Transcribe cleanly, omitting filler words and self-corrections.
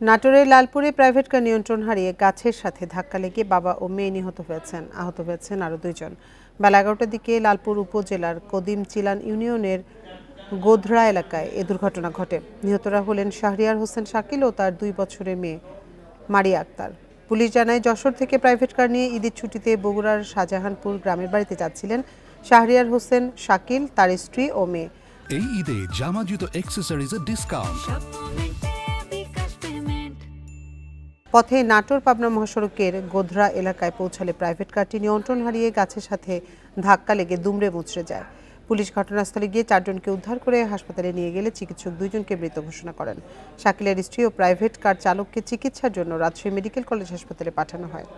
নাটোরের লালপুরে private car নিয়ন্ত্রণ হারিয়ে গাছের সাথে ধাক্কা লেগে বাবা ও মেয়ে নিহত হয়েছেন। আহত হয়েছেন আরও 2 জন। বেলা 11টার দিকে লালপুর উপজেলার কদিম চিলান ইউনিয়নের গোধরা এলাকায় এ দুর্ঘটনা ঘটে। নিহতরা হলেন শাহরিয়ার হোসেন শাকিল ও তার 2 বছরের মেয়ে মারিয়া আক্তার। পুলিশ জানায়, যশোর থেকে প্রাইভেট কার নিয়ে ঈদের ছুটিতে বগুড়ার শাহজাহানপুর গ্রামের বাড়িতে যাচ্ছিলেন শাহরিয়ার হোসেন শাকিল, তার স্ত্রী ও মেয়ে। এই ঈদে জামা জুতো অ্যাক্সেসরিজের ডিসকাউন্ট। পথে নাটোর পাবনা মহাসড়কের গোধরা এলাকায় পৌঁছালে প্রাইভেট কারটি নিয়ন্ত্রণ হারিয়ে গাছের সাথে ধাক্কা লেগে দুমড়ে মুচড়ে যায়। পুলিশ ঘটনাস্থলে গিয়ে 4 জনকে উদ্ধার করে হাসপাতালে নিয়ে গেলে চিকিৎসক 2 জনকে মৃত ঘোষণা করেন। শাকিলের স্ত্রী ও প্রাইভেট কার চালককে চিকিৎসার জন্য রাজশাহী মেডিকেল কলেজ হাসপাতালে পাঠানো হয়।